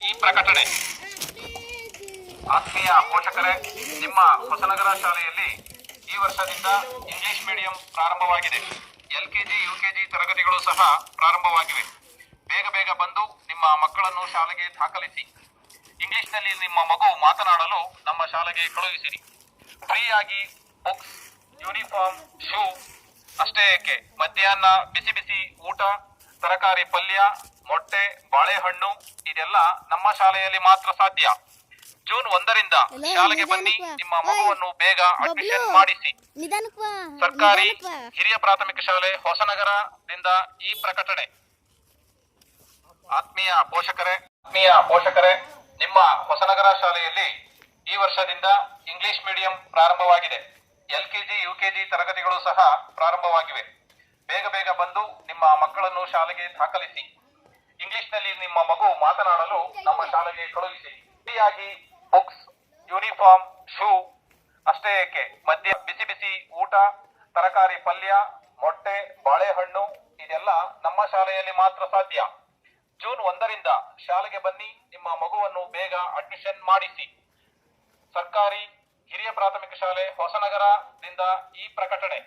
ಈ ಪ್ರಕಟಣೆ. ಆತ್ಮೀಯ ಪೋಷಕರೇ, ನಿಮ್ಮ ಹೊಸನಗರ ಶಾಲೆಯಲ್ಲಿ ಈ ವರ್ಷದಿಂದ ಇಂಗ್ಲಿಷ್ ಮೀಡಿಯಂ ಪ್ರಾರಂಭವಾಗಿದೆ. LKG UKG ತರಗತಿಗಳು ಸಹ ಪ್ರಾರಂಭವಾಗಿವೆ. ಬೇಗ ಬೇಗ ಬಂದು ನಿಮ್ಮ ಮಕ್ಕಳನ್ನು ಶಾಲೆಗೆ ದಾಖಲಿಸಿ. ಇಂಗ್ಲಿಷ್ನಲ್ಲಿ ನಿಮ್ಮ ಮಗು ಮಾತನಾಡಲು ನಮ್ಮ ಶಾಲೆಗೆ ಕಳುಹಿಸಿರಿ. ಫ್ರೀಯಾಗಿ ಬುಕ್ಸ್, ಯೂನಿಫಾರ್ಮ್, ಶೂ ಅಷ್ಟೇ ಏಕೆ, ಮಧ್ಯಾಹ್ನ ಬಿಸಿ ಬಿಸಿ ಊಟ, ತರಕಾರಿ ಪಲ್ಯ, ಮೊಟ್ಟೆ, ಬಾಳೆಹಣ್ಣು ಇದೆಲ್ಲ ನಮ್ಮ ಶಾಲೆಯಲ್ಲಿ ಮಾತ್ರ ಸಾಧ್ಯ. ಜೂನ್ 1ರಿಂದ ಶಾಲೆಗೆ ಬನ್ನಿ, ನಿಮ್ಮ ಮಗುವನ್ನು ಬೇಗ ಅಡ್ಮಿಷನ್ ಮಾಡಿಸಿ. ಸರ್ಕಾರಿ ಹಿರಿಯ ಪ್ರಾಥಮಿಕ ಶಾಲೆ ಹೊಸನಗರದಿಂದ ಈ ಪ್ರಕಟಣೆ. ಆತ್ಮೀಯ ಪೋಷಕರೇ, ನಿಮ್ಮ ಹೊಸನಗರ ಶಾಲೆಯಲ್ಲಿ ಈ ವರ್ಷದಿಂದ ಇಂಗ್ಲಿಷ್ ಮೀಡಿಯಂ ಪ್ರಾರಂಭವಾಗಿದೆ. LKG UKG ತರಗತಿಗಳು ಸಹ ಪ್ರಾರಂಭವಾಗಿವೆ. ಬೇಗ ಬೇಗ ಬಂದು ನಿಮ್ಮ ಮಕ್ಕಳನ್ನು ಶಾಲೆಗೆ ದಾಖಲಿಸಿ. ಇಂಗ್ಲಿಷ್ನಲ್ಲಿ ನಿಮ್ಮ ಮಗು ಮಾತನಾಡಲು ನಮ್ಮ ಶಾಲೆಗೆ ಕಳುಹಿಸಿ. ಫ್ರೀಯಾಗಿ ಬುಕ್ಸ್, ಯೂನಿಫಾರ್ಮ್, ಶೂ ಅಷ್ಟೇ ಏಕೆ, ಬಿಸಿ ಬಿಸಿ ಊಟ, ತರಕಾರಿ ಪಲ್ಯ, ಮೊಟ್ಟೆ, ಬಾಳೆಹಣ್ಣು ಇದೆಲ್ಲ ನಮ್ಮ ಶಾಲೆಯಲ್ಲಿ ಮಾತ್ರ ಸಾಧ್ಯ. ಜೂನ್ 1ರಿಂದ ಶಾಲೆಗೆ ಬನ್ನಿ, ನಿಮ್ಮ ಮಗುವನ್ನು ಬೇಗ ಅಡ್ಮಿಷನ್ ಮಾಡಿಸಿ. ಸರ್ಕಾರಿ ಹಿರಿಯ ಪ್ರಾಥಮಿಕ ಶಾಲೆ ಹೊಸನಗರದಿಂದ ಈ ಪ್ರಕಟಣೆ.